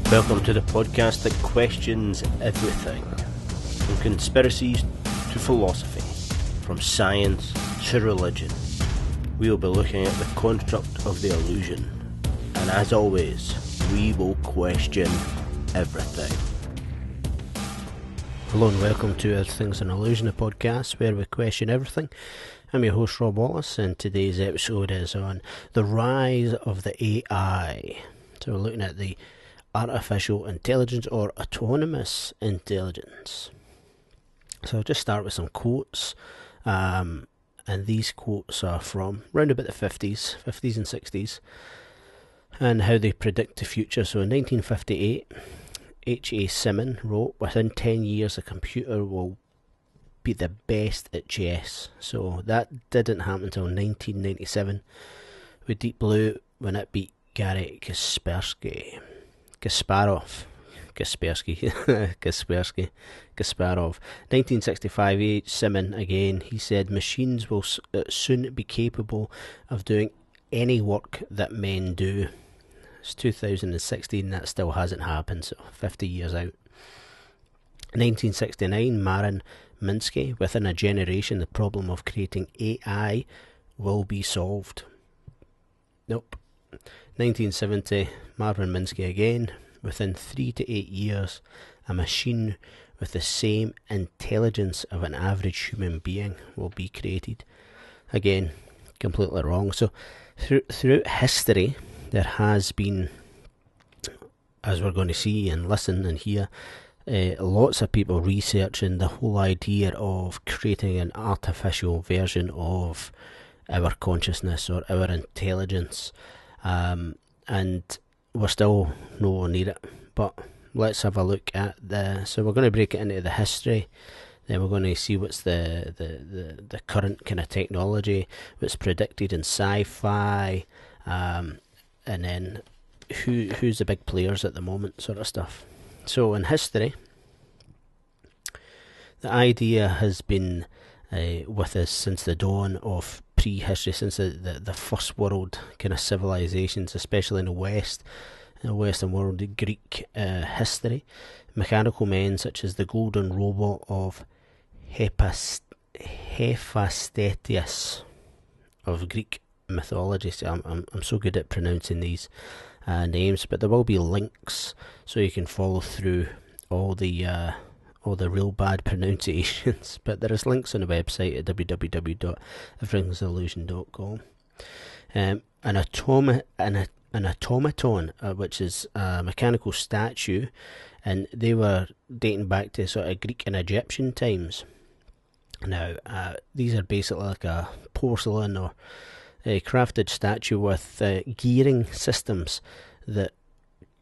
Welcome to the podcast that questions everything, from conspiracies to philosophy, from science to religion. We will be looking at the construct of the illusion, and as always, we will question everything. Hello and welcome to Everything's an Illusion, a podcast where we question everything. I'm your host Rob Wallace, and today's episode is on the rise of the AI. So we're looking at the artificial intelligence or autonomous intelligence. So I'll just start with some quotes, and these quotes are from around about the 50s and 60s, and how they predict the future. So in 1958, H.A. Simmons wrote, "Within 10 years a computer will be the best at chess." So that didn't happen until 1997 with Deep Blue when it beat Garry Kasparov. 1965, H. Simmons again, he said, "Machines will soon be capable of doing any work that men do." It's 2016, that still hasn't happened, so 50 years out. 1969, Marin Minsky, "Within a generation the problem of creating AI will be solved." Nope. 1970, Marvin Minsky again, "Within 3 to 8 years, a machine with the same intelligence of an average human being will be created." Again, completely wrong. So, throughout history, there has been, as we're going to see and listen and hear, lots of people researching the whole idea of creating an artificial version of our consciousness or our intelligence. And we're still nowhere near it, but let's have a look at so we're going to break it into the history, then we're going to see what's the current kind of technology, what's predicted in sci-fi, and then who's the big players at the moment, sort of stuff. So in history, the idea has been with us since the dawn of prehistory, since the first world kind of civilizations, especially in the Western world, the Greek history. Mechanical men such as the golden robot of Hephaestus of Greek mythology. So I'm so good at pronouncing these names, but there will be links so you can follow through all the real bad pronunciations, but there is links on the website at www.everythingsillusion.com. An automaton, which is a mechanical statue, and they were dating back to sort of Greek and Egyptian times. Now, these are basically like a porcelain or a crafted statue with gearing systems that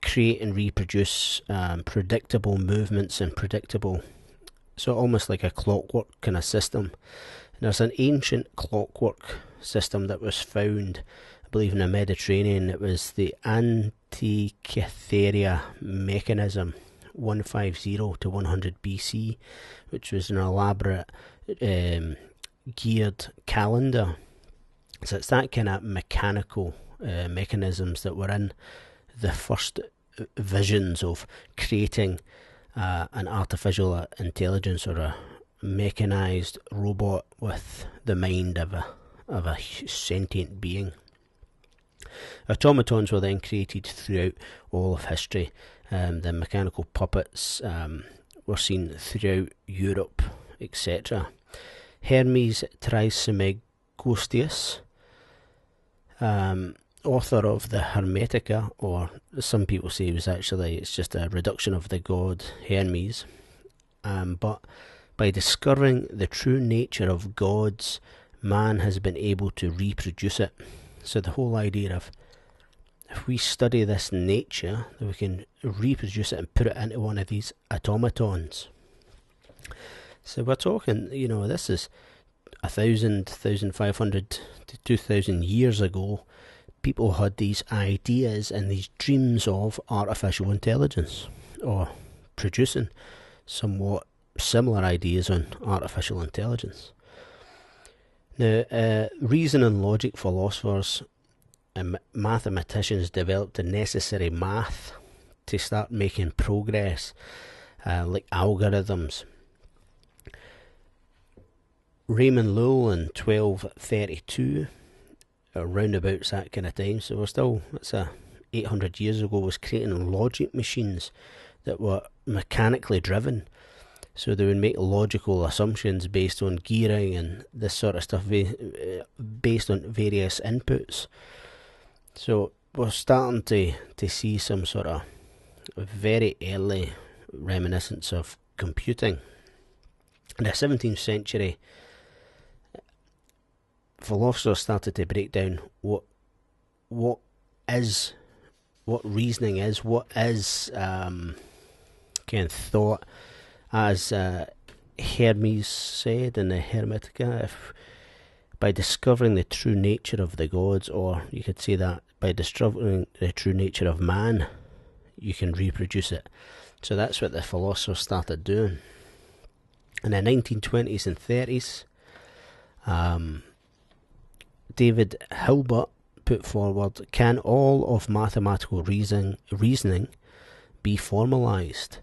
create and reproduce predictable movements and predictable, so almost like a clockwork kind of system. And there's an ancient clockwork system that was found, I believe, in the Mediterranean. It was the Antikythera Mechanism 150 to 100 BC, which was an elaborate geared calendar. So it's that kind of mechanical mechanisms that were in the first visions of creating an artificial intelligence or a mechanized robot with the mind of a sentient being. Automatons were then created throughout all of history. The mechanical puppets were seen throughout Europe, etc. Hermes Trismegistus, author of the Hermetica, or some people say it's just a reduction of the god Hermes, but by discovering the true nature of gods, man has been able to reproduce it. So the whole idea of, if we study this nature, then we can reproduce it and put it into one of these automatons. So we're talking, this is 1,000, 1,500 to 2,000 years ago. People had these ideas and these dreams of artificial intelligence, or producing somewhat similar ideas on artificial intelligence. Now, reason and logic philosophers and mathematicians developed the necessary math to start making progress, like algorithms. Raymond Lull in 1232, around about that kind of time, so we're still, it's 800 years ago, was creating logic machines that were mechanically driven. So they would make logical assumptions based on gearing and this sort of stuff, based on various inputs. So we're starting to see some sort of very early reminiscence of computing. In the 17th century, philosophers started to break down what reasoning is, what is kind of thought. As Hermes said in the Hermetica, by discovering the true nature of the gods, or you could say that by discovering the true nature of man, you can reproduce it. So that's what the philosophers started doing. In the 1920s and 30s, David Hilbert put forward, can all of mathematical reasoning be formalised?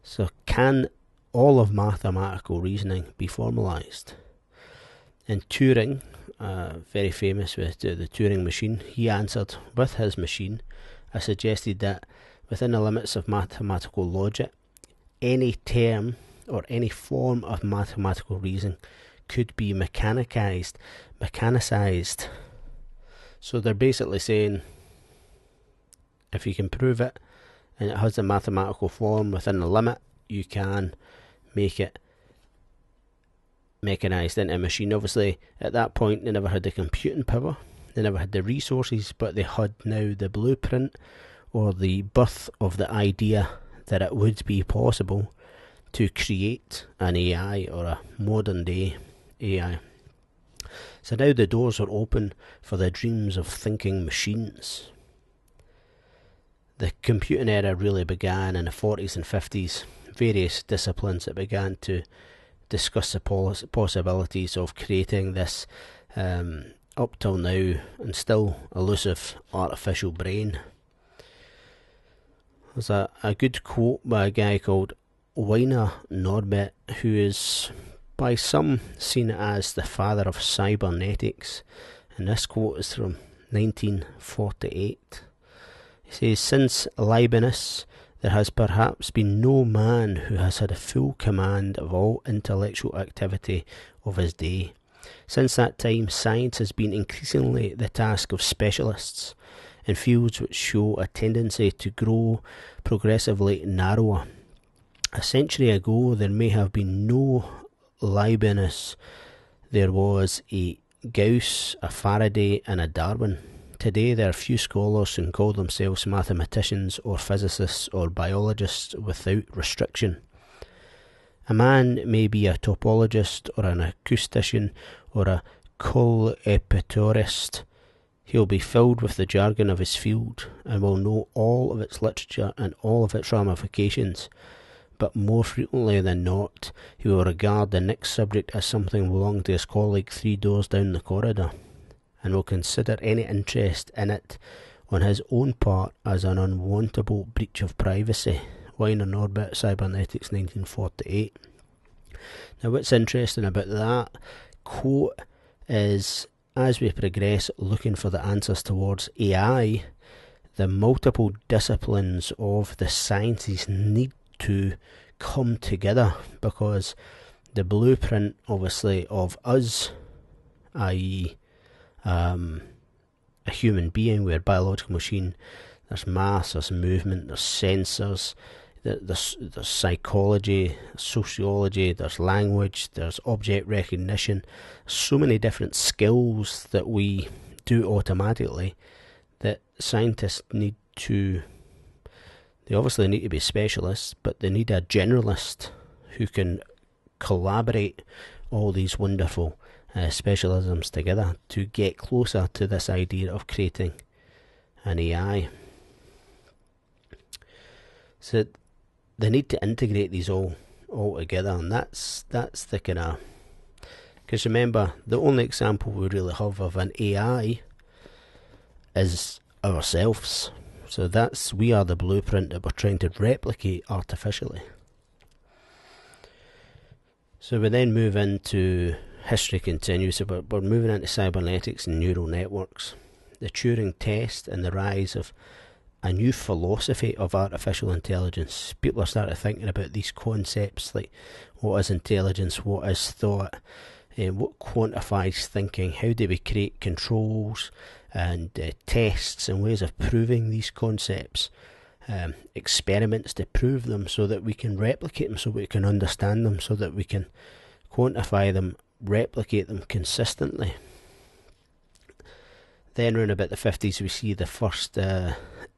So can all of mathematical reasoning be formalised? And Turing, very famous with the Turing machine, he answered with his machine, I suggested that within the limits of mathematical logic, any term or any form of mathematical reasoning could be mechanicised. So they're basically saying, if you can prove it, and it has a mathematical form within the limit, you can make it mechanised into a machine. Obviously, at that point, they never had the computing power, they never had the resources, but they had now the blueprint, or the birth of the idea that it would be possible to create an AI, or a modern day AI. So now the doors are open for the dreams of thinking machines. The computing era really began in the 40s and 50s. Various disciplines that began to discuss the possibilities of creating this up till now and still elusive artificial brain. There's a good quote by a guy called Wiener, Norbert, who is by some seen as the father of cybernetics, and this quote is from 1948. He says, since Leibniz, there has perhaps been no man who has had a full command of all intellectual activity of his day. Since that time, science has been increasingly the task of specialists in fields which show a tendency to grow progressively narrower. A century ago, there may have been no Leibniz. There was a Gauss, a Faraday, and a Darwin. Today there are few scholars who can call themselves mathematicians or physicists or biologists without restriction. A man may be a topologist or an acoustician or a coleopterist. He'll be filled with the jargon of his field and will know all of its literature and all of its ramifications, but more frequently than not, he will regard the next subject as something belonging to his colleague 3 doors down the corridor, and will consider any interest in it on his own part as an unwarrantable breach of privacy. Wiener, Norbert, Cybernetics, 1948. Now what's interesting about that quote is, as we progress looking for the answers towards AI, the multiple disciplines of the sciences need to come together, because the blueprint obviously of us, i.e. a human being, we're a biological machine, there's mass, there's movement, there's sensors, there's psychology, sociology, there's language, there's object recognition, so many different skills that we do automatically that scientists need to, they obviously need to be specialists, but they need a generalist who can collaborate all these wonderful specialisms together to get closer to this idea of creating an AI. So they need to integrate these all together, and that's the kind of, because remember, the only example we really have of an AI is ourselves. So we are the blueprint that we're trying to replicate artificially. So we then move into history continues. So we're moving into cybernetics and neural networks, the Turing test, and the rise of a new philosophy of artificial intelligence. People are starting thinking about these concepts like what is intelligence, what is thought, what quantifies thinking, how do we create controls and tests and ways of proving these concepts, experiments to prove them so that we can replicate them, so we can understand them, so that we can quantify them, replicate them consistently. Then around about the 50s we see the first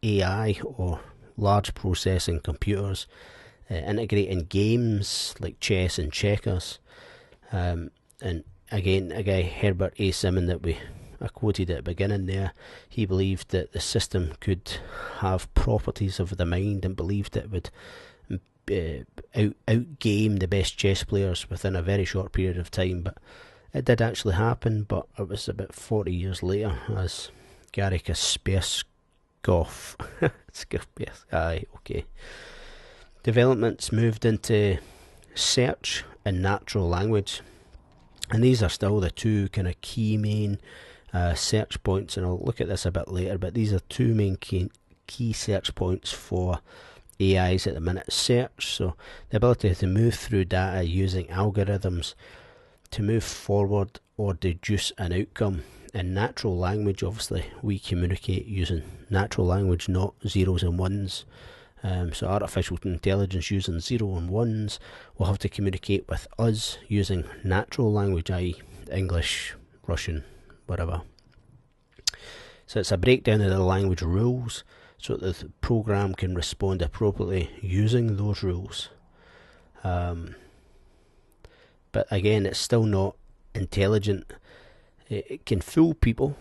AI, or large processing computers, integrating games like chess and checkers. And again, a guy, Herbert A. Simmons, that I quoted at the beginning there, he believed that the system could have properties of the mind, and believed it would outgame the best chess players within a very short period of time. But it did actually happen, but it was about 40 years later, as Gary Kaspersky, developments moved into search and natural language, and these are still the two kind of key main search points, and I'll look at this a bit later, but these are two main key search points for AIs at the minute. Search, so the ability to move through data using algorithms to move forward or deduce an outcome. In natural language, obviously, we communicate using natural language, not zeros and ones. So artificial intelligence using 0 and 1s will have to communicate with us using natural language, i.e. English, Russian, whatever. So it's a breakdown of the language rules so that the program can respond appropriately using those rules. But again, it's still not intelligent. It can fool people.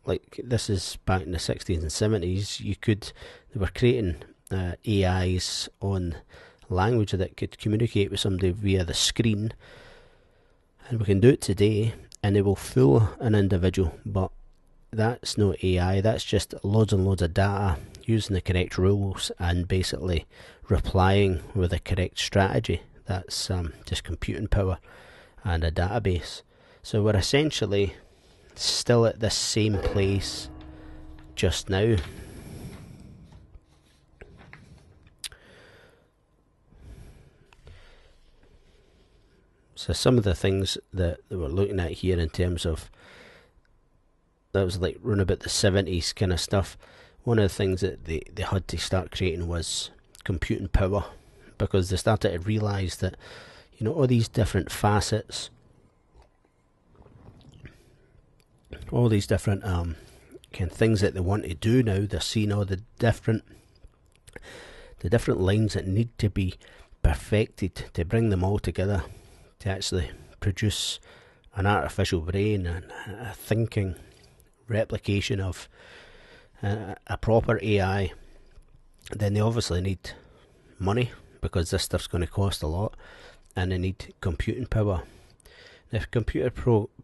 Like, this is back in the 60s and 70s. They were creating AIs on language that could communicate with somebody via the screen, and we can do it today, and they will fool an individual, but that's not AI. That's just loads and loads of data using the correct rules and basically replying with the correct strategy. That's just computing power and a database. So we're essentially still at this same place just now. So some of the things that we're looking at here in terms of, that was like around about the 70s kind of stuff. One of the things that they had to start creating was computing power, because they started to realise that, you know, all these different facets, all these different kind of things that they want to do now, they're seeing all the different lines that need to be perfected to bring them all together to actually produce an artificial brain and a thinking replication of a proper AI. Then they obviously need money, because this stuff's going to cost a lot, and they need computing power. If computer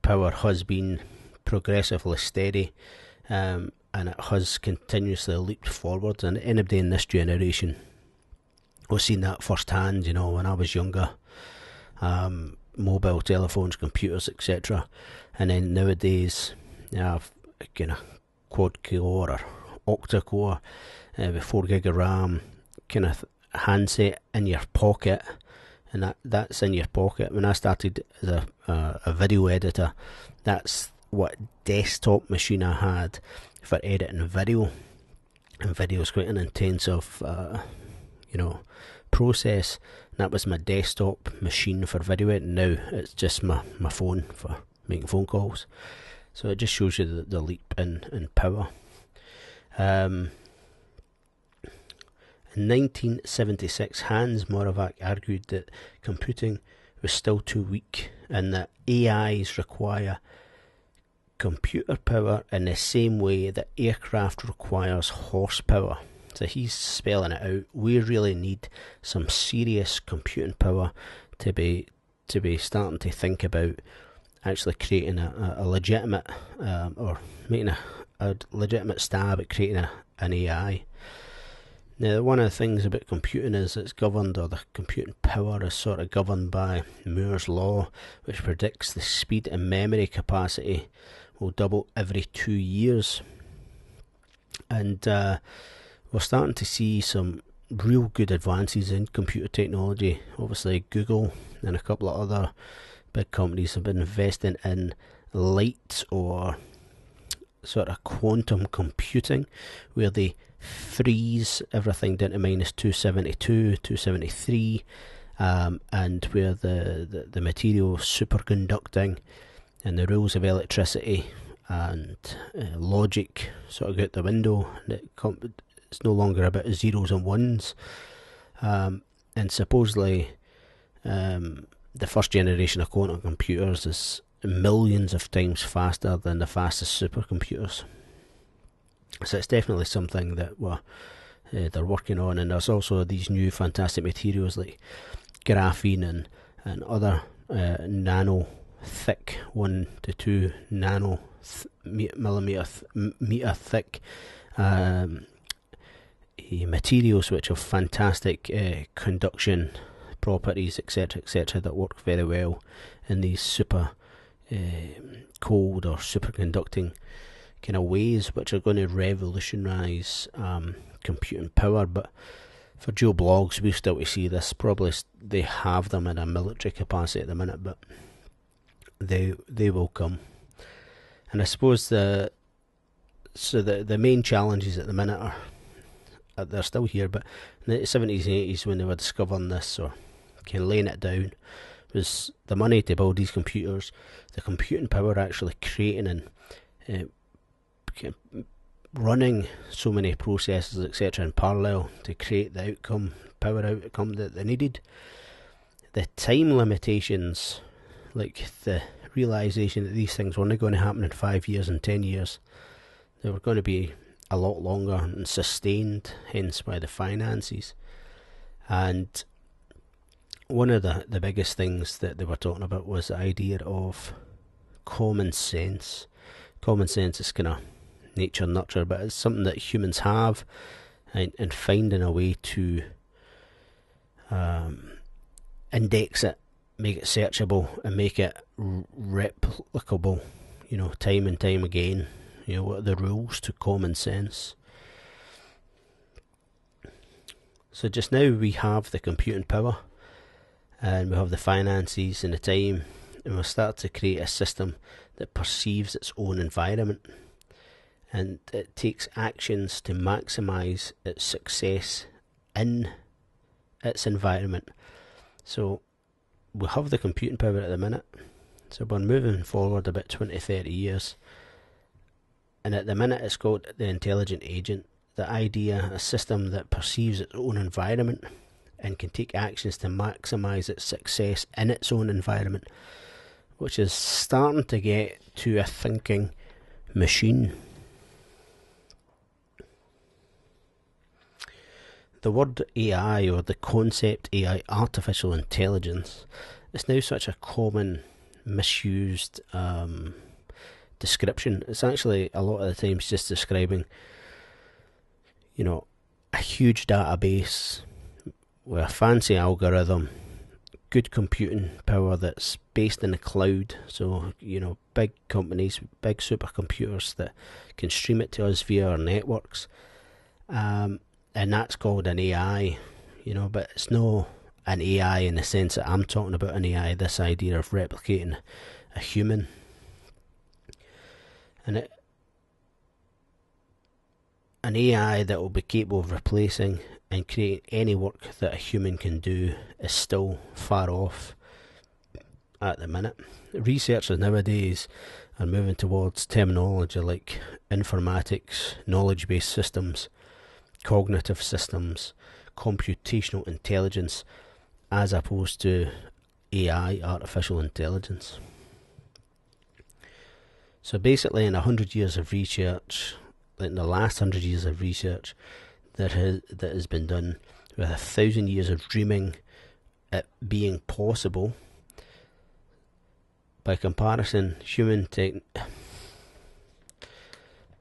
power has been progressively steady, and it has continuously leaped forward, and anybody in this generation was seen that firsthand. You know, when I was younger, mobile telephones, computers, etc. And then nowadays you have a kind of quad core or octa core with 4 gig of RAM kind of handset in your pocket, and that's in your pocket. When I started as a video editor, that's what desktop machine I had for editing video, and video is quite an intensive process. That was my desktop machine for video editing. Now it's just my phone for making phone calls. So it just shows you the leap in power. In 1976, Hans Moravec argued that computing was still too weak, and that AIs require computer power in the same way that aircraft requires horsepower. So he's spelling it out. We really need some serious computing power to be starting to think about actually creating a legitimate or making a legitimate stab at creating an AI. Now, one of the things about computing is it's governed, or the computing power is sort of governed by Moore's law, which predicts the speed and memory capacity will double every 2 years. And we're starting to see some real good advances in computer technology. Obviously, Google and a couple of other big companies have been investing in light, or sort of quantum computing, where they freeze everything down to minus 272, 273, and where the material is superconducting, and the rules of electricity and logic sort of go out the window. It's no longer about zeros and ones, and supposedly the first generation of quantum computers is millions of times faster than the fastest supercomputers. So it's definitely something that they're working on. And there's also these new fantastic materials like graphene and other nano thick, 1 to 2 millimeter thick materials, which have fantastic conduction properties, etc., that work very well in these super cold or superconducting kind of ways, which are going to revolutionise computing power. But for geoblogs, we still to see this. Probably they have them in a military capacity at the minute, but they will come. And I suppose the main challenges at the minute are they're still here, but in the 70s and 80s, when they were discovering this or kind of laying it down, was the money to build these computers, the computing power actually creating and running so many processes, etc., in parallel to create the power outcome that they needed. The time limitations, like the realisation that these things weren't going to happen in 5 years and 10 years, they were going to be a lot longer and sustained, hence why the finances. And one of the biggest things that they were talking about was the idea of common sense. Common sense is kind of nature nurture, but it's something that humans have, and finding a way to index it, make it searchable, and make it replicable, time and time again. What are the rules to common sense? So just now we have the computing power, and we have the finances and the time, and we'll start to create a system that perceives its own environment, and it takes actions to maximise its success in its environment. So we have the computing power at the minute, so we're moving forward about 20-30 years, and at the minute it's called the intelligent agent. The idea, a system that perceives its own environment and can take actions to maximise its success in its own environment, which is starting to get to a thinking machine. The word AI, or the concept AI, artificial intelligence, is now such a common, misused description. It's actually a lot of the times just describing, a huge database with a fancy algorithm, good computing power that's based in the cloud. So, big companies, big supercomputers that can stream it to us via our networks. And that's called an AI, but it's no an AI in the sense that I'm talking about an AI, this idea of replicating a human. And an AI that will be capable of replacing and creating any work that a human can do is still far off at the minute. Researchers nowadays are moving towards terminology like informatics, knowledge-based systems, cognitive systems, computational intelligence, as opposed to AI, artificial intelligence. So basically, in 100 years of research, in the last 100 years of research that has been done, with 1,000 years of dreaming it being possible, by comparison,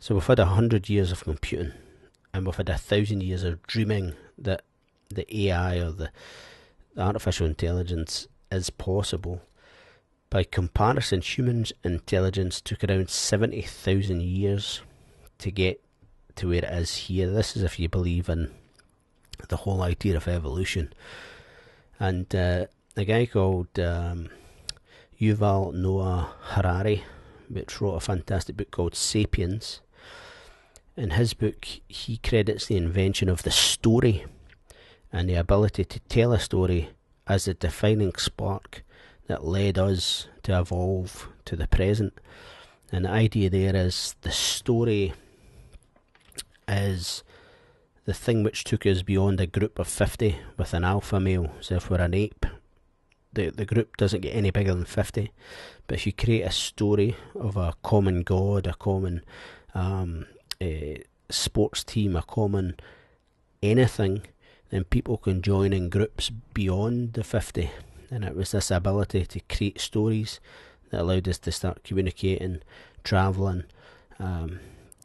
So we've had 100 years of computing, and we've had 1,000 years of dreaming that the AI, or the artificial intelligence, is possible. By comparison, human intelligence took around 70,000 years to get to where it is here. This is if you believe in the whole idea of evolution. And a guy called Yuval Noah Harari, which wrote a fantastic book called Sapiens. In his book, he credits the invention of the story and the ability to tell a story as the defining spark that led us to evolve to the present. And the idea there is the story is the thing which took us beyond a group of 50 with an alpha male. So if we're an ape, the group doesn't get any bigger than 50. But if you create a story of a common god, a common sports team, a common anything, then people can join in groups beyond the 50. And it was this ability to create stories that allowed us to start communicating, travelling,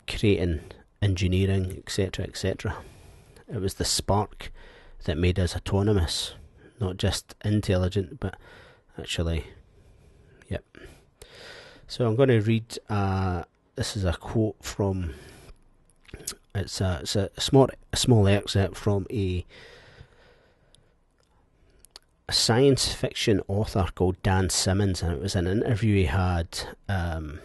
creating engineering, etc., etc. It was the spark that made us autonomous, not just intelligent, but actually, yep. So I'm going to read, this is a quote from, it's a small excerpt from a science fiction author called Dan Simmons, and it was an interview he had, an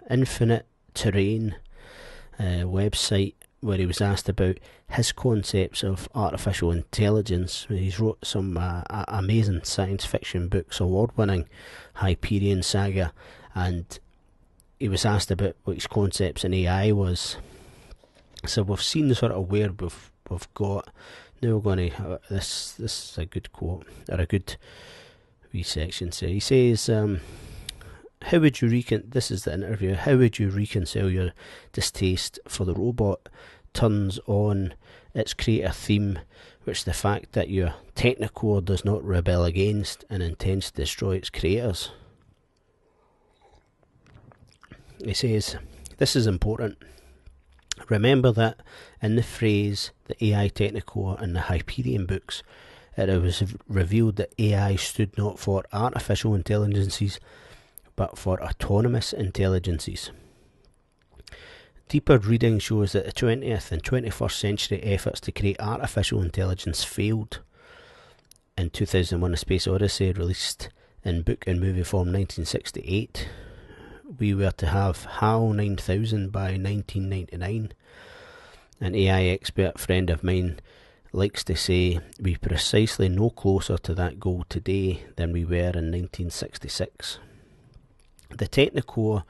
Infinite Terrain website, where he was asked about his concepts of artificial intelligence. He's wrote some amazing science fiction books, award-winning Hyperion Saga, and he was asked about what his concepts in AI was. So we've seen sort of where we've got. Now we're going to, this is a good quote, or a good wee section. So he says, how would you this is the interview, how would you reconcile your distaste for the robot turns on its creator theme, which the fact that your technocore does not rebel against and intends to destroy its creators? He says, this is important. Remember that in the phrase the AI Technocore in the Hyperion books, it was revealed that AI stood not for artificial intelligences, but for autonomous intelligences. Deeper reading shows that the 20th and 21st century efforts to create artificial intelligence failed. In 2001 A Space Odyssey, released in book and movie form 1968, we were to have HAL 9000 by 1999. An AI expert friend of mine likes to say we're precisely no closer to that goal today than we were in 1966. The Technocore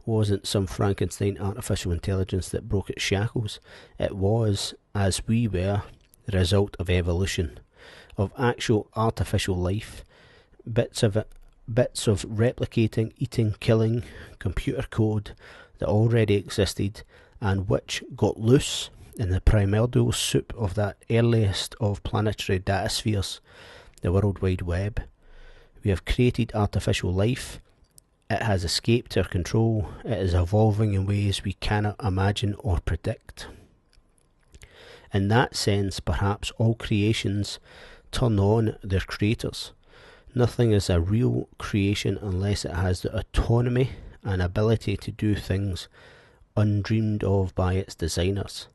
wasn't some Frankenstein artificial intelligence that broke its shackles. It was, as we were, the result of evolution, of actual artificial life, bits of replicating, eating, killing computer code that already existed and which got loose in the primordial soup of that earliest of planetary dataspheres, the World Wide Web. We have created artificial life. It has escaped our control. It is evolving in ways we cannot imagine or predict. In that sense, perhaps all creations turn on their creators. Nothing is a real creation unless it has the autonomy and ability to do things undreamed of by its designers.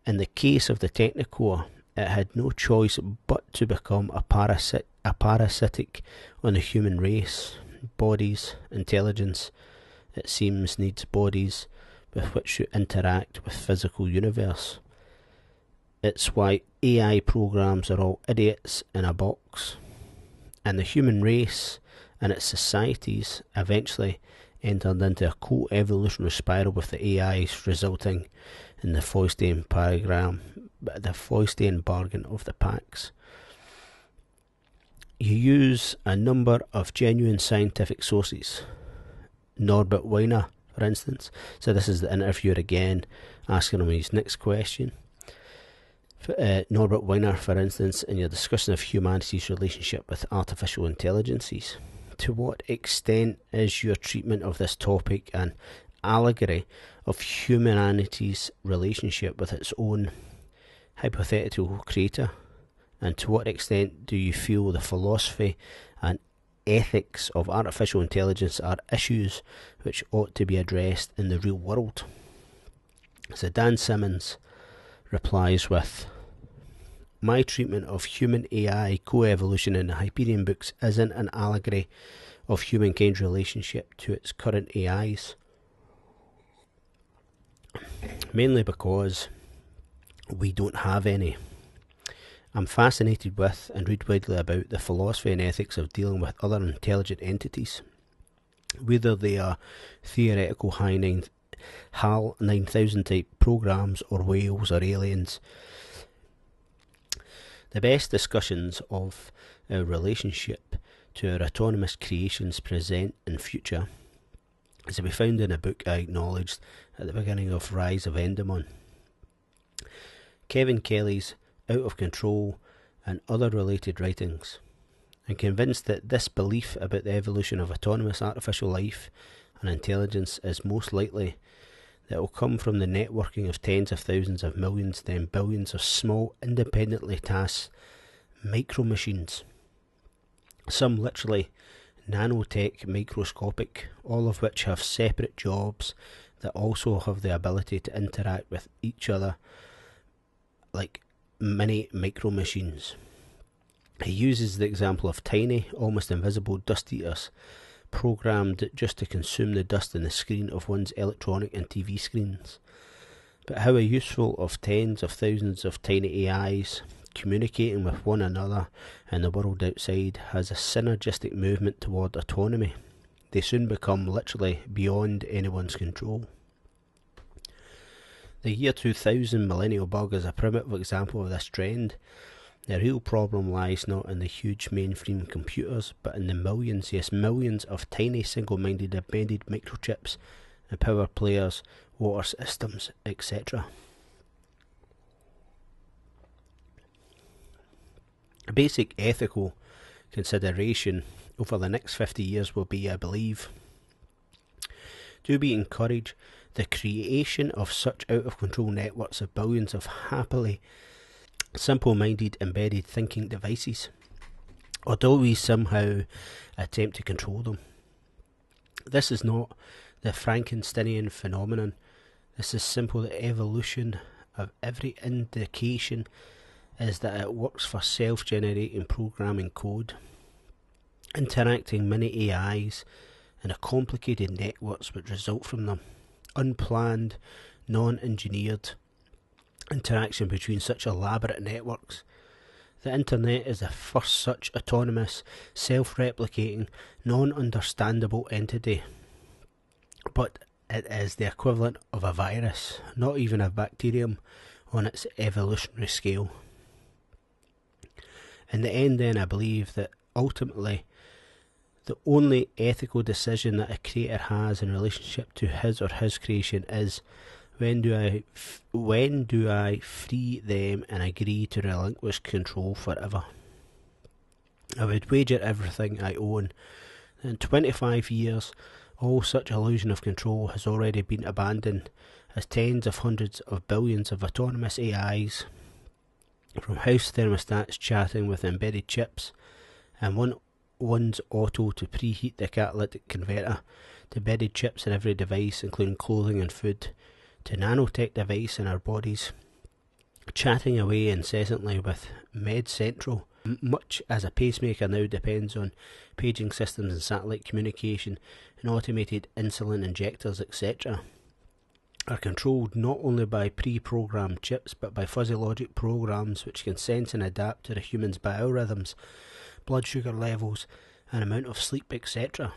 In the case of the Technocore, it had no choice but to become a parasitic on the human race. Bodies, intelligence, it seems, needs bodies with which to interact with physical universe. It's why AI programs are all idiots in a box. And the human race and its societies eventually entered into a co-evolutionary spiral with the AIs, resulting in the Faustian bargain of the Pax. You use a number of genuine scientific sources. Norbert Wiener, for instance. So this is the interviewer again, asking him his next question. Norbert Wiener, for instance, in your discussion of humanity's relationship with artificial intelligences, To what extent is your treatment of this topic an allegory of humanity's relationship with its own hypothetical creator? And to what extent do you feel the philosophy and ethics of artificial intelligence are issues which ought to be addressed in the real world? So Dan Simmons replies with, my treatment of human AI co-evolution in the Hyperion books isn't an allegory of humankind's relationship to its current AIs. Mainly because we don't have any. I'm fascinated with and read widely about the philosophy and ethics of dealing with other intelligent entities, whether they are theoretical HAL 9000 type programs or whales or aliens. The best discussions of our relationship to our autonomous creations present and future is to be found in a book I acknowledged at the beginning of Rise of Endermon. Kevin Kelly's Out of Control and other related writings. I'm convinced that this belief about the evolution of autonomous artificial life and intelligence is most likely that it will come from the networking of tens of thousands of millions, then billions of small, independently tasked micro-machines. Some literally nanotech, microscopic, all of which have separate jobs that also have the ability to interact with each other like mini micro-machines. He uses the example of tiny, almost invisible dust eaters, programmed just to consume the dust in the screen of one's electronic and TV screens. But how a useful of tens of thousands of tiny AIs communicating with one another and the world outside has a synergistic movement toward autonomy. They soon become literally beyond anyone's control. The year 2000 millennial bug is a primitive example of this trend. The real problem lies not in the huge mainframe computers, but in the millions, yes millions of tiny single-minded embedded microchips and power players, water systems, etc. A basic ethical consideration over the next 50 years will be, I believe, do we encourage the creation of such out-of-control networks of billions of happily simple-minded embedded thinking devices, or do we somehow attempt to control them? This is not the Frankensteinian phenomenon. This is simply the evolution of every indication is that it works for self-generating programming code, interacting many AIs and the complicated networks which result from them, unplanned, non-engineered interaction between such elaborate networks. The internet is the first such autonomous, self-replicating, non-understandable entity, but it is the equivalent of a virus, not even a bacterium on its evolutionary scale. In the end then, I believe that ultimately the only ethical decision that a creator has in relationship to his or his creation is when do I free them and agree to relinquish control forever? I would wager everything I own that in 25 years all such illusion of control has already been abandoned, as tens of hundreds of billions of autonomous AIs, from house thermostats chatting with embedded chips, and one's auto to preheat the catalytic converter, to embedded chips in every device including clothing and food, to nanotech device in our bodies, chatting away incessantly with MedCentral, much as a pacemaker now depends on paging systems and satellite communication and automated insulin injectors, etc., are controlled not only by pre-programmed chips but by fuzzy logic programs which can sense and adapt to the human's biorhythms, blood sugar levels and amount of sleep, etc.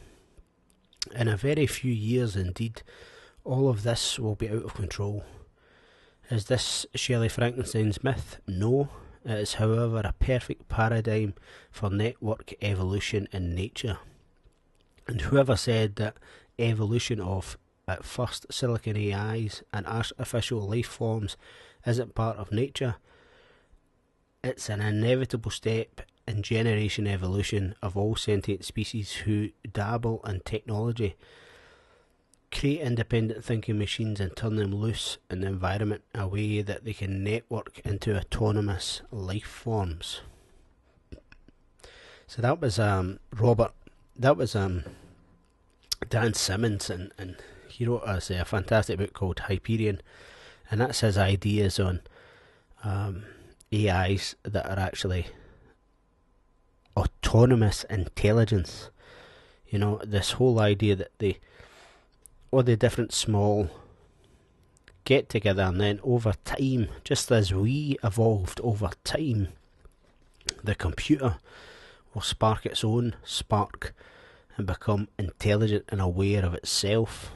In a very few years indeed, all of this will be out of control. Is this Shelley Frankenstein's myth? No. It is, however, a perfect paradigm for network evolution in nature. And whoever said that evolution of, at first, silicon AIs and artificial life forms isn't part of nature, it's an inevitable step and generation evolution of all sentient species who dabble in technology, create independent thinking machines and turn them loose in the environment in a way that they can network into autonomous life forms. So that was Dan Simmons, and he wrote us a fantastic book called Hyperion, and that's his ideas on AIs that are actually autonomous intelligence. You know, this whole idea that all the different small get together, and then over time, just as we evolved over time, the computer will spark its own spark and become intelligent and aware of itself.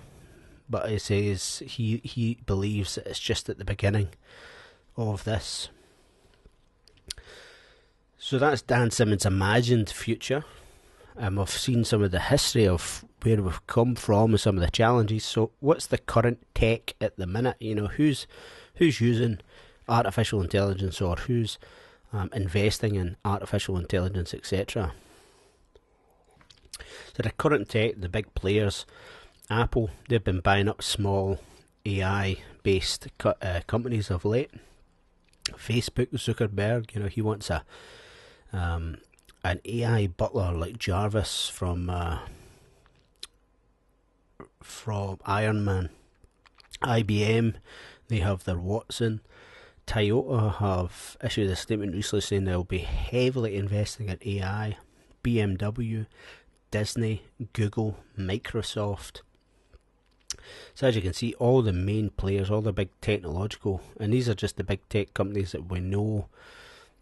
But he says he believes that it's just at the beginning of this. So that's Dan Simmons' imagined future. We've seen some of the history of where we've come from and some of the challenges. So what's the current tech at the minute? You know, who's using artificial intelligence, or who's investing in artificial intelligence, etc. So the current tech, the big players, Apple, they've been buying up small AI-based companies of late. Facebook, Zuckerberg, you know, he wants an AI butler like Jarvis from Iron Man. IBM, they have their Watson. Toyota have issued a statement recently saying they'll be heavily investing in AI. BMW, Disney, Google, Microsoft. So as you can see, all the main players, all the big technological, and these are just the big tech companies that we know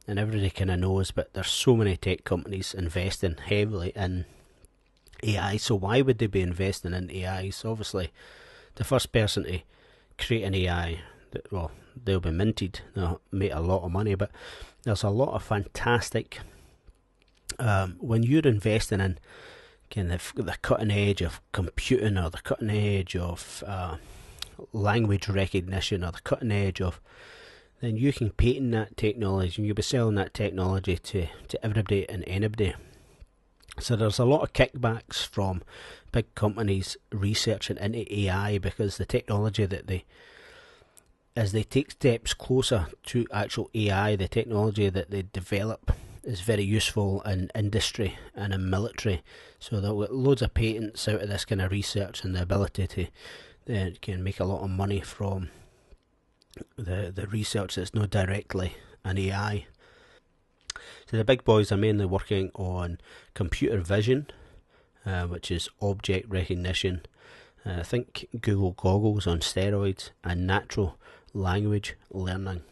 and everybody kind of knows, but there's so many tech companies investing heavily in AI. So why would they be investing in AI? So obviously the first person to create an AI, well, they'll be minted, they'll make a lot of money, but there's a lot of fantastic, when you're investing in kind of the cutting edge of computing, or the cutting edge of language recognition, or the cutting edge of, then you can patent that technology and you'll be selling that technology to everybody and anybody. So there's a lot of kickbacks from big companies researching into AI, because the technology that as they take steps closer to actual AI, the technology that they develop is very useful in industry and in military. So they'll get loads of patents out of this kind of research, and the ability to can make a lot of money from the research that's not directly an AI. So the big boys are mainly working on computer vision, which is object recognition. I think Google goggles on steroids, and natural language learning.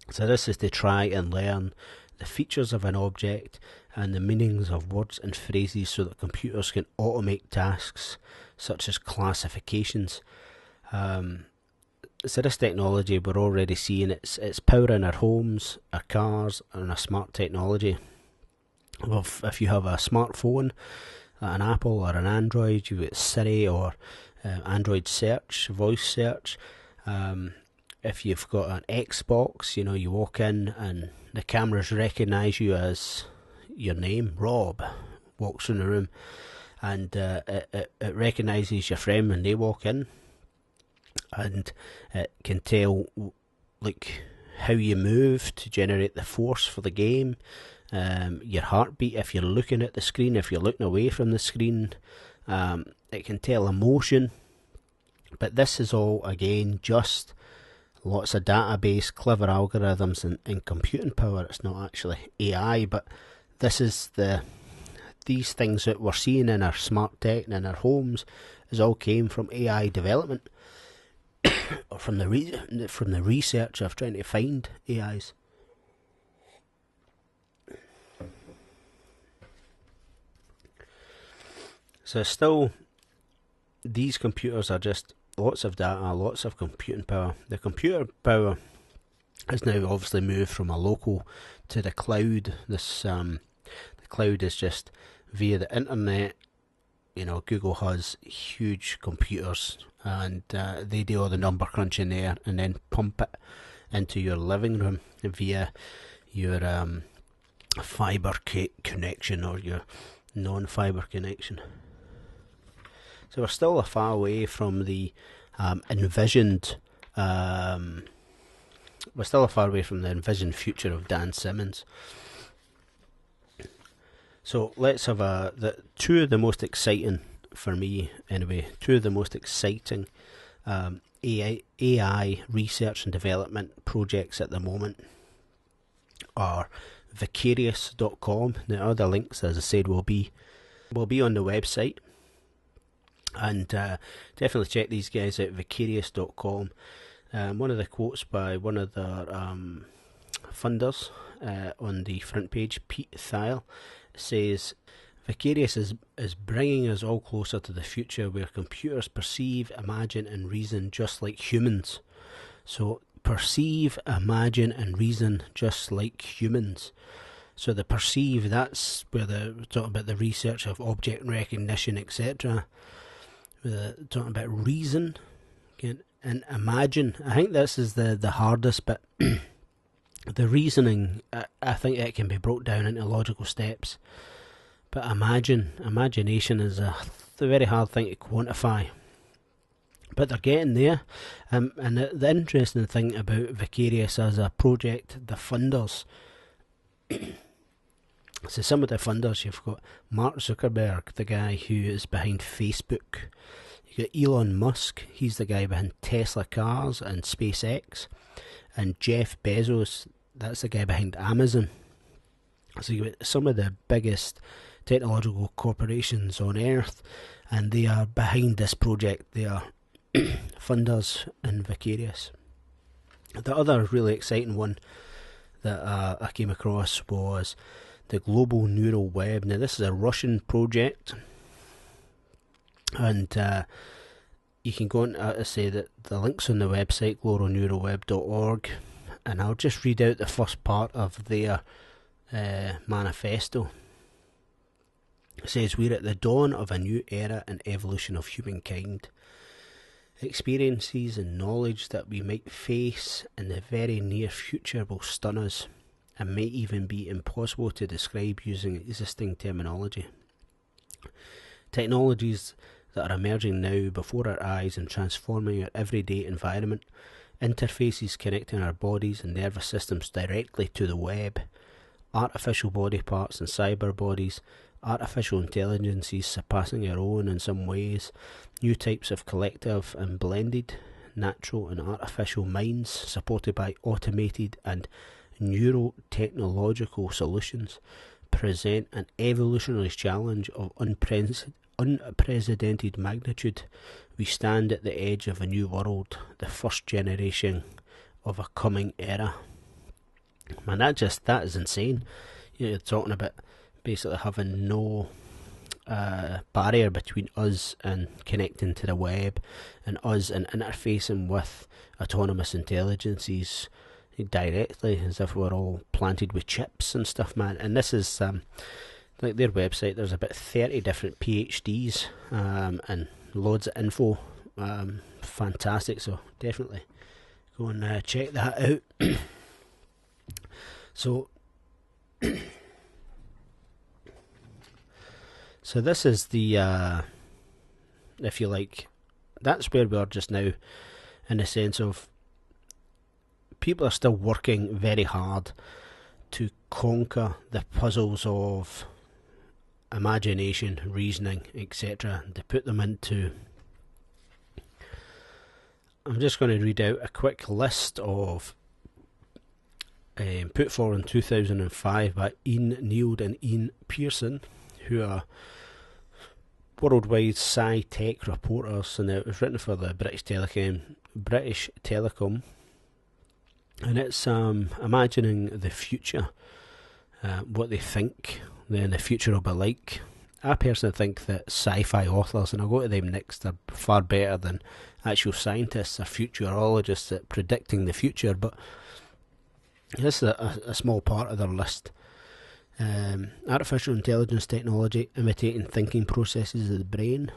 So this is to try and learn the features of an object and the meanings of words and phrases, so that computers can automate tasks such as classifications. So this technology, we're already seeing it's powering our homes, our cars, and our smart technology. Well, if you have a smartphone, an Apple or an Android, you've got Siri or Android search, voice search. If you've got an Xbox, you know, you walk in and the cameras recognise you as your name, Rob, walks in the room, and it recognises your friend when they walk in, and it can tell like how you move to generate the force for the game, your heartbeat if you're looking at the screen, if you're looking away from the screen. It can tell emotion, but this is all again just lots of database, clever algorithms and computing power. It's not actually AI, but this is these things that we're seeing in our smart tech and in our homes is all came from AI development, or from the research of trying to find AIs. So still, these computers are just lots of data, lots of computing power. The computer power has now obviously moved from a local to the cloud. The cloud is just via the internet. You know, Google has huge computers, and they do all the number crunching there, and then pump it into your living room via your fibre connection or your non-fibre connection. So we're still a far away from the envisioned future of Dan Simmons. So let's have two of the most exciting, for me anyway, two of the most exciting AI research and development projects at the moment are vicarious.com. The other links, as I said, will be on the website, and definitely check these guys out, vicarious.com. One of the quotes by one of their funders on the front page, Pete Thiel, says, "Vicarious is bringing us all closer to the future where computers perceive, imagine and reason just like humans." So perceive, imagine and reason just like humans. So the perceive, that's where we're talking about the research of object recognition, etc. We're talking about reason, again, and imagine. I think this is the hardest bit. The reasoning, I think it can be broke down into logical steps. But imagination is a very hard thing to quantify. But they're getting there. And the interesting thing about Vicarious as a project, the funders. So some of the funders, you've got Mark Zuckerberg, the guy who is behind Facebook. You've got Elon Musk, he's the guy behind Tesla cars and SpaceX. And Jeff Bezos, that's the guy behind Amazon. So you've got some of the biggest technological corporations on earth, and they are behind this project. They are funders in Vicarious. The other really exciting one that I came across was the Global Neural Web. Now this is a Russian project, and you can go on say that the link's on the website, globalneuralweb.org, and I'll just read out the first part of their manifesto. It says, "We're at the dawn of a new era and evolution of humankind. Experiences and knowledge that we might face in the very near future will stun us and may even be impossible to describe using existing terminology. Technologies that are emerging now before our eyes and transforming our everyday environment, interfaces connecting our bodies and nervous systems directly to the web, artificial body parts and cyber bodies, artificial intelligences surpassing our own in some ways, new types of collective and blended, natural and artificial minds supported by automated and neurotechnological solutions present an evolutionary challenge of unprecedented magnitude. We stand at the edge of a new world, the first generation of a coming era." Man, that is insane. You're talking about basically having no barrier between us and connecting to the web, and us and interfacing with autonomous intelligences directly, as if we're all planted with chips and stuff, man. And this is like their website, there's about 30 different PhDs and loads of info. Fantastic, so definitely go and check that out. So this is the if you like, that's where we are just now, in the sense of people are still working very hard to conquer the puzzles of imagination, reasoning, etc., to put them into... I'm just going to read out a quick list of put forward in 2005 by Ian Neild and Ian Pearson, who are worldwide sci-tech reporters, and it was written for the British Telecom, and it's imagining the future, what they think then the future will be like. I personally think that sci-fi authors, and I'll go to them next, are far better than actual scientists or futurologists at predicting the future, but this is a small part of their list. Artificial intelligence technology imitating thinking processes of the brain.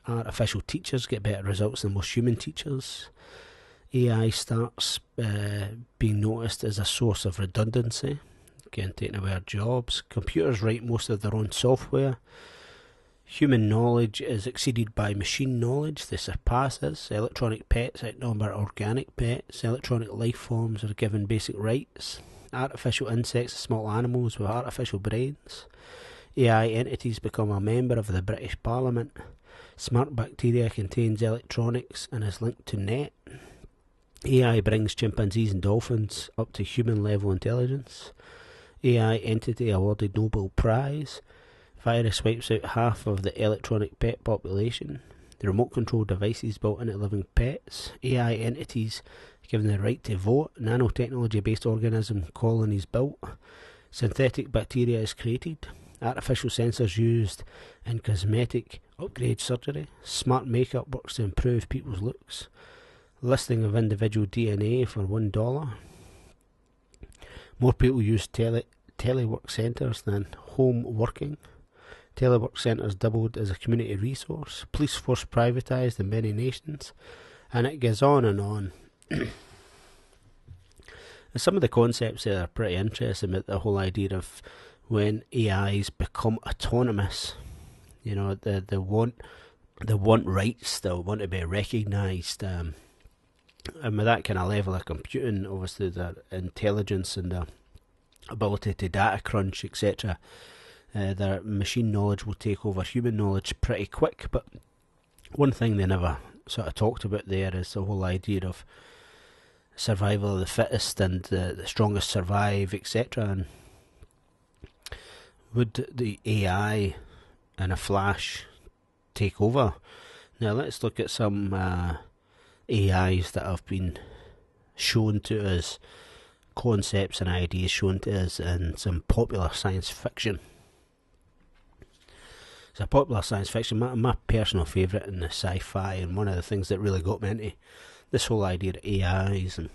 Artificial teachers get better results than most human teachers. AI starts being noticed as a source of redundancy. again taking away our jobs. Computers write most of their own software. Human knowledge is exceeded by machine knowledge. They surpass us. Electronic pets outnumber organic pets. Electronic life forms are given basic rights. Artificial insects are small animals with artificial brains. AI entities become a member of the British Parliament. Smart bacteria contains electronics and is linked to net. AI brings chimpanzees and dolphins up to human level intelligence. AI entity awarded Nobel Prize. Virus wipes out half of the electronic pet population. The remote control devices built into living pets. AI entities given the right to vote. Nanotechnology based organism colonies built. Synthetic bacteria is created. Artificial sensors used in cosmetic upgrade surgery. Smart makeup works to improve people's looks. Listing of individual DNA for $1. More people use telework centres than home working. Telework centres doubled as a community resource. Police force privatised in many nations. And it goes on and on. And some of the concepts there are pretty interesting, but the whole idea of when AIs become autonomous, you know, they want rights, they want to be recognised. And with that kind of level of computing, obviously their intelligence and their ability to data crunch, etc., their machine knowledge will take over human knowledge pretty quick. But one thing they never sort of talked about there is the whole idea of survival of the fittest and the strongest survive, etc. And would the AI in a flash take over? Now let's look at some AIs that have been shown to us, concepts and ideas shown to us in some popular science fiction. It's a popular science fiction, my personal favourite in the sci-fi, and one of the things that really got me into this whole idea of AIs and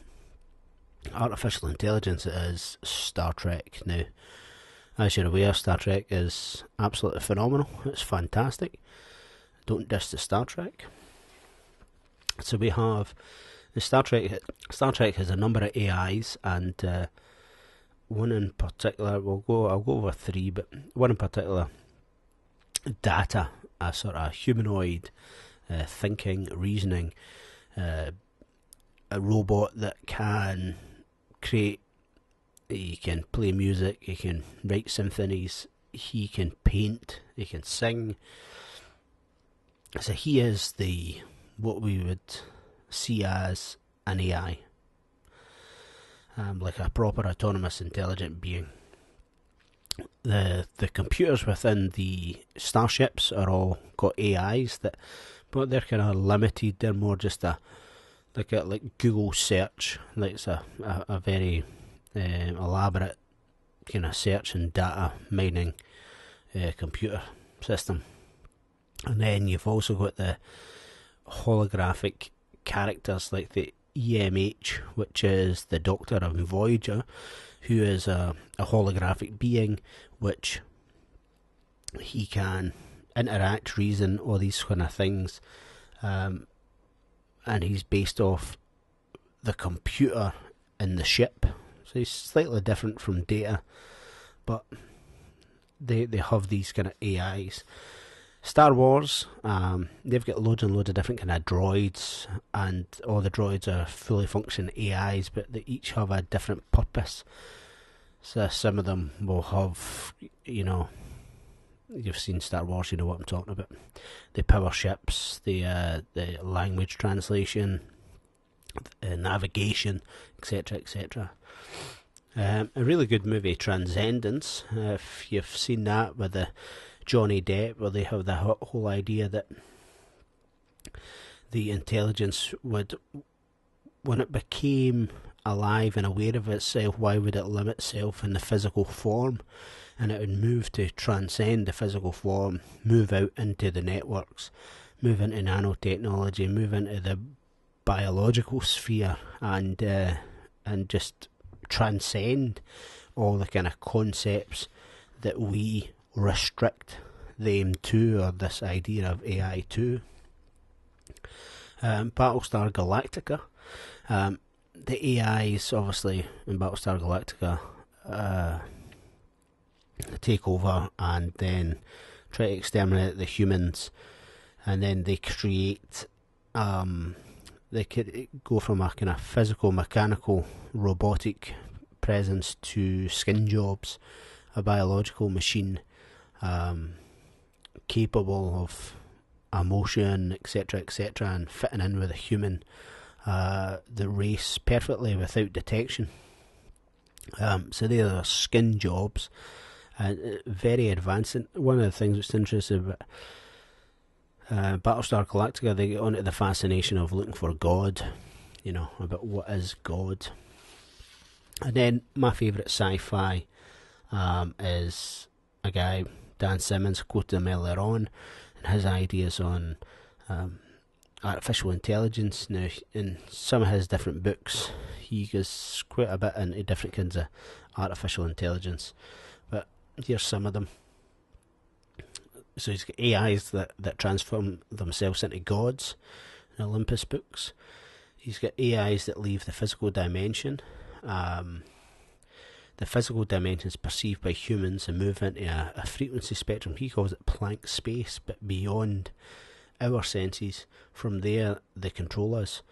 artificial intelligence is Star Trek. Now, as you're aware, Star Trek is absolutely phenomenal. It's fantastic. Don't diss the Star Trek. So we have the Star Trek. Star Trek has a number of AIs, and one in particular. I'll go over three, but one in particular, Data, a sort of humanoid, thinking, reasoning, a robot that can create. He can play music. He can write symphonies. He can paint. He can sing. So he is what we would see as an AI, like a proper autonomous intelligent being. The computers within the starships are all got AIs but they're kind of limited. They're more just like Google search. Like it's a very elaborate kind of search and data mining computer system. And then you've also got the holographic characters like the EMH, which is the Doctor of Voyager, who is a holographic being which he can interact, reason, all these kind of things, and he's based off the computer in the ship. So he's slightly different from Data, but they have these kind of AIs. Star Wars, they've got loads and loads of different kind of droids, and all the droids are fully functioning AIs, but they each have a different purpose. So some of them will have, you know, you've seen Star Wars, you know what I'm talking about. The power ships, the language translation, navigation, etc., etc. A really good movie, Transcendence. If you've seen that with the Johnny Depp, where they have the whole idea that the intelligence would, when it became alive and aware of itself, why would it limit itself in the physical form? And it would move to transcend the physical form, move out into the networks, move into nanotechnology, move into the biological sphere, and just transcend all the kind of concepts that we restrict them to, or this idea of AI to. Battlestar Galactica. The AIs, obviously, in Battlestar Galactica, take over and then try to exterminate the humans, and then they create they could go from a kind of physical, mechanical, robotic presence to skin jobs, a biological machine capable of emotion, etc., etc., and fitting in with a human, the race perfectly without detection. So they are skin jobs, very advanced. And one of the things that's interesting about Battlestar Galactica, they get onto the fascination of looking for God, about what is God. And then my favourite sci-fi is a guy, Dan Simmons, quoted him earlier on, and his ideas on artificial intelligence. Now, in some of his different books, he goes quite a bit into different kinds of artificial intelligence, but here's some of them. So he's got AIs that transform themselves into gods in Olympus books. He's got AIs that leave the physical dimension. The physical dimension is perceived by humans and move into a frequency spectrum. He calls it Planck space, but beyond our senses. From there, they control us.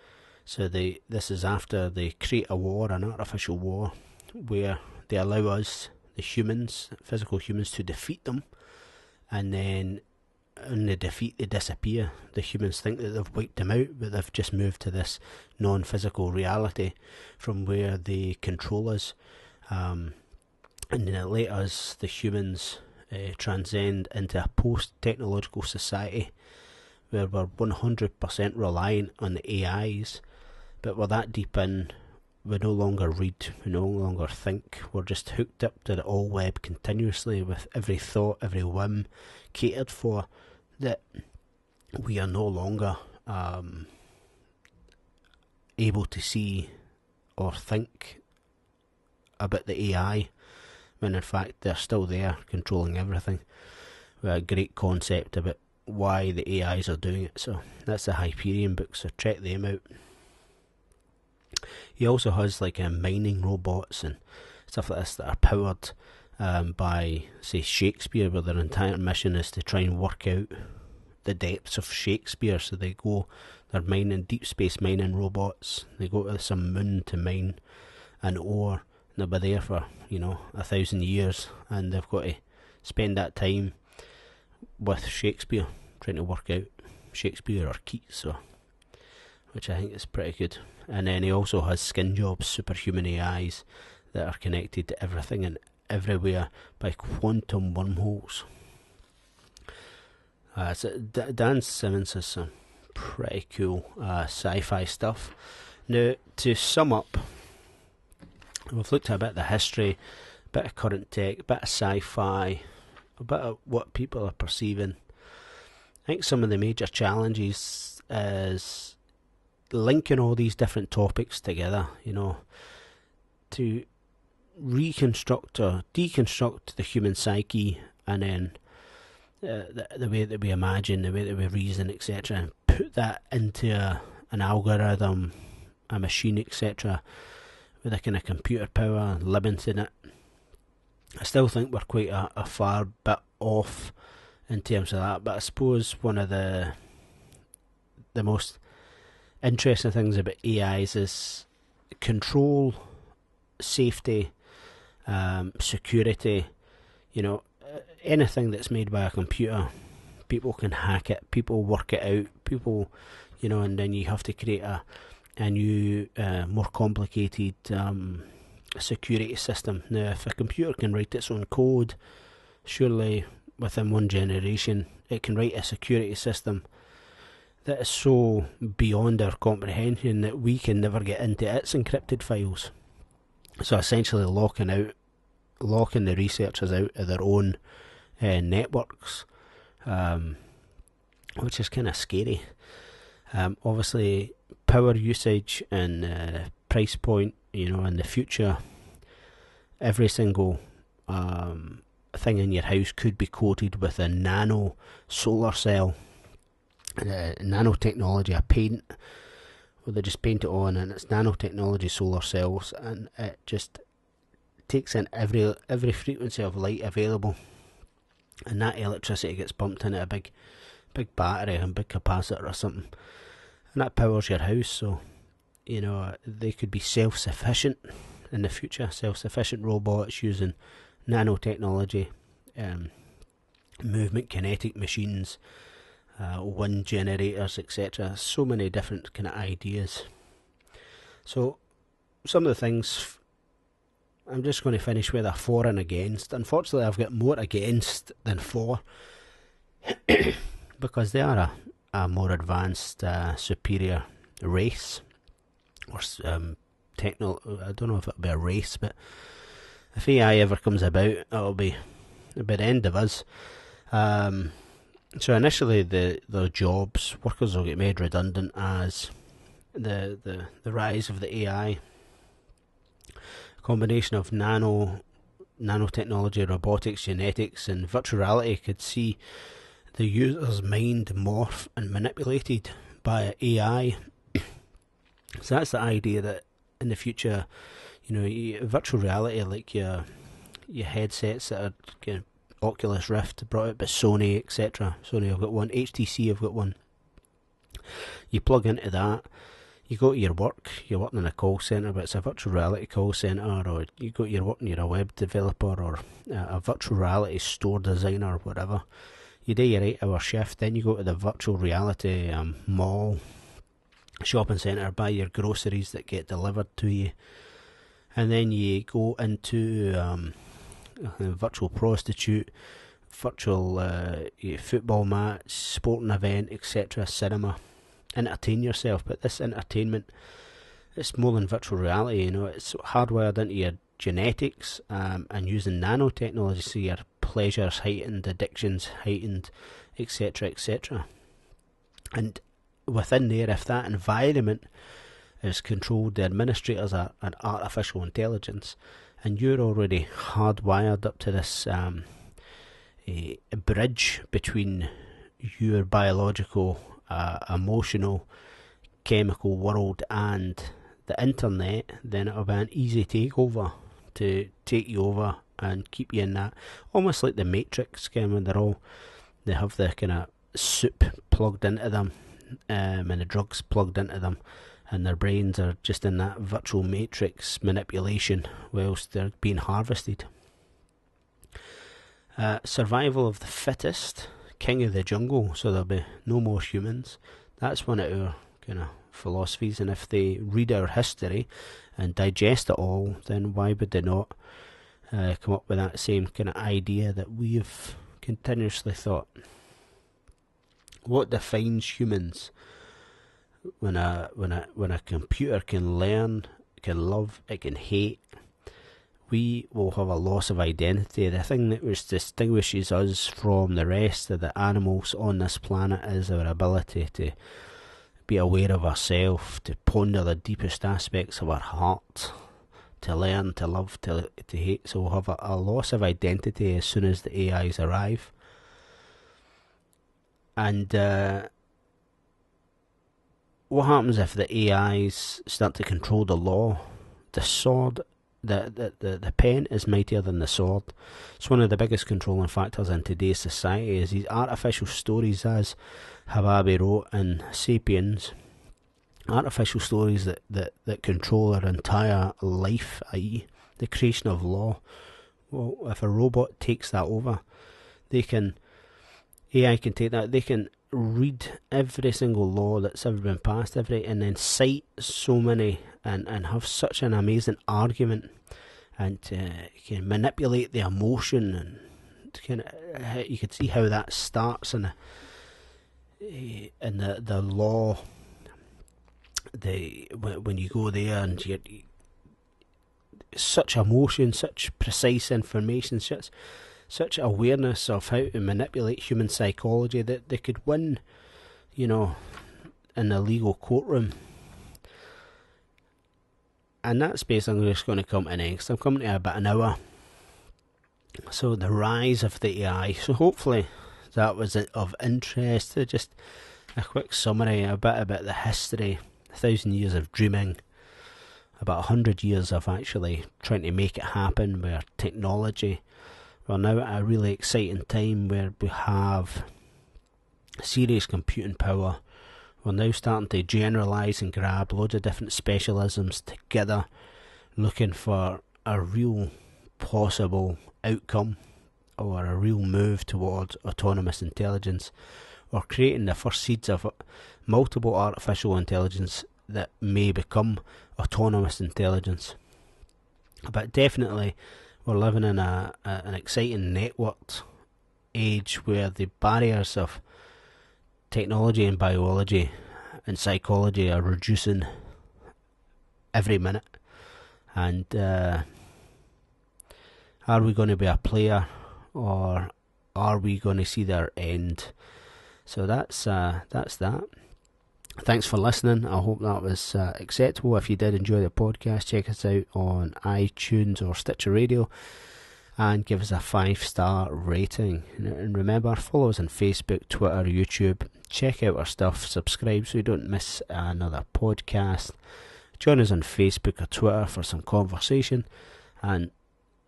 So this is after they create a war, an artificial war, where they allow us, the humans, physical humans, to defeat them. And then in the defeat they disappear. The humans think that they've wiped them out, but they've just moved to this non-physical reality from where they control us. And then it let us, the humans, transcend into a post-technological society where we're 100% reliant on the AIs, but we're that deep in, we no longer read, we no longer think, we're just hooked up to the all web continuously with every thought, every whim catered for, that we are no longer able to see or think about the AI, when in fact they're still there controlling everything. We have a great concept about why the AIs are doing it. So that's the Hyperion book, so check them out. He also has like mining robots and stuff like this that are powered by, say, Shakespeare, where their entire mission is to try and work out the depths of Shakespeare. So they're mining, deep space mining robots. They go to some moon to mine an ore, and they'll be there for 1,000 years, and they've got to spend that time with Shakespeare, trying to work out Shakespeare or Keats, which I think is pretty good. And then he also has skin jobs, superhuman AIs that are connected to everything and everywhere by quantum wormholes. So Dan Simmons has some pretty cool sci-fi stuff. Now, to sum up, we've looked at a bit of the history, a bit of current tech, a bit of sci-fi, a bit of what people are perceiving. I think some of the major challenges is linking all these different topics together, to reconstruct or deconstruct the human psyche, and then the way that we imagine, the way that we reason, etc., and put that into an algorithm, a machine, etc., with a kind of computer power, limiting it. I still think we're quite a far bit off in terms of that, but I suppose one of the most interesting things about AIs is control, safety, security. Anything that's made by a computer, people can hack it, people work it out, people, and then you have to create a new, more complicated security system. Now, if a computer can write its own code, surely within one generation it can write a security system that is so beyond our comprehension that we can never get into its encrypted files. So essentially locking the researchers out of their own networks, which is kind of scary. Obviously, power usage and price point, in the future, every single thing in your house could be coated with a nano solar cell, nanotechnology, a paint, where they just paint it on, and it's nanotechnology solar cells, and it just takes in every frequency of light available, and that electricity gets pumped into a big battery and big capacitor or something, and that powers your house. So they could be self-sufficient in the future, self-sufficient robots using nanotechnology, movement kinetic machines, wind generators, etc. So many different kind of ideas. So some of the things, I'm just going to finish with a for and against. Unfortunately, I've got more against than for, because they are a more advanced, superior race, or I don't know if it'll be a race, but if AI ever comes about, it'll be the end of us. So initially, the jobs, workers will get made redundant as the rise of the AI. A combination of nanotechnology, robotics, genetics, and virtual reality could see the user's mind morph and manipulated by AI. So that's the idea that in the future, virtual reality, like your headsets that are kind of Oculus Rift brought out by Sony, etc. Sony have got one, HTC have got one. You plug into that, you go to your work, you're working in a call centre, but it's a virtual reality call centre, or you go to your work and you're a web developer, or a virtual reality store designer, or whatever. You do your 8-hour shift, then you go to the virtual reality mall, shopping centre, buy your groceries that get delivered to you, and then you go into virtual prostitute, virtual football match, sporting event, etc., cinema, entertain yourself. But this entertainment, it's more than virtual reality, it's hardwired into your genetics, and using nanotechnology, so your pleasures heightened, addictions heightened, etc., etc. And within there, if that environment is controlled, the administrators are an artificial intelligence, and you're already hardwired up to this a bridge between your biological, emotional, chemical world and the internet, then it'll be an easy takeover to take you over and keep you in that, almost like the Matrix game, when they have the kind of soup plugged into them, and the drugs plugged into them, and their brains are just in that virtual matrix manipulation whilst they're being harvested. Survival of the fittest, king of the jungle, so there'll be no more humans. That's one of our kind of philosophies, and if they read our history and digest it all, then why would they not come up with that same kind of idea that we've continuously thought? What defines humans? When a computer can learn, can love, it can hate, we will have a loss of identity. The thing that which distinguishes us from the rest of the animals on this planet is our ability to be aware of ourselves, to ponder the deepest aspects of our heart, to learn, to love, to hate. So we'll have a loss of identity as soon as the AIs arrive. And what happens if the AIs start to control the law? The sword, the pen is mightier than the sword. It's one of the biggest controlling factors in today's society, is these artificial stories, as Hababi wrote in Sapiens, artificial stories that control our entire life, i.e. the creation of law. Well, if a robot takes that over, AI can take that, they can read every single law that's ever been passed, and then cite so many and have such an amazing argument, and can manipulate the emotion, and you can see how that starts in the law. When you go there and you such emotion, such precise information, such awareness of how to manipulate human psychology, that they could win, in the legal courtroom. And that space I'm just going to come to next. I'm coming to about an hour. So the rise of the AI. So hopefully that was of interest. Just a quick summary, a bit about the history, 1,000 years of dreaming, about 100 years of actually trying to make it happen, where technology, we're now at a really exciting time where we have serious computing power. We're now starting to generalise and grab loads of different specialisms together, looking for a real possible outcome or a real move towards autonomous intelligence, or creating the first seeds of multiple artificial intelligence that may become autonomous intelligence. But definitely we're living in an exciting networked age where the barriers of technology and biology and psychology are reducing every minute. And are we going to be a player, or are we going to see their end? So that's that. Thanks for listening. I hope that was acceptable. If you did enjoy the podcast, check us out on iTunes or Stitcher Radio and give us a 5-star rating. And remember, follow us on Facebook, Twitter, YouTube. Check out our stuff, subscribe so you don't miss another podcast. Join us on Facebook or Twitter for some conversation, and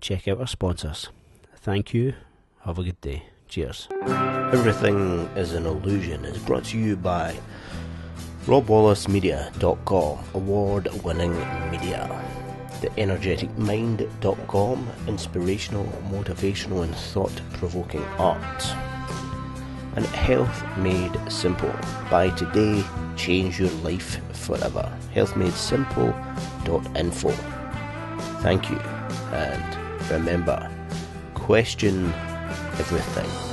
check out our sponsors. Thank you. Have a good day. Cheers. Everything is an Illusion is brought to you by RobWallaceMedia.com, award-winning media. TheEnergeticMind.com, inspirational, motivational and thought-provoking art. And Health Made Simple. Buy today, change your life forever. healthmadesimple.info. Thank you, and remember, question everything.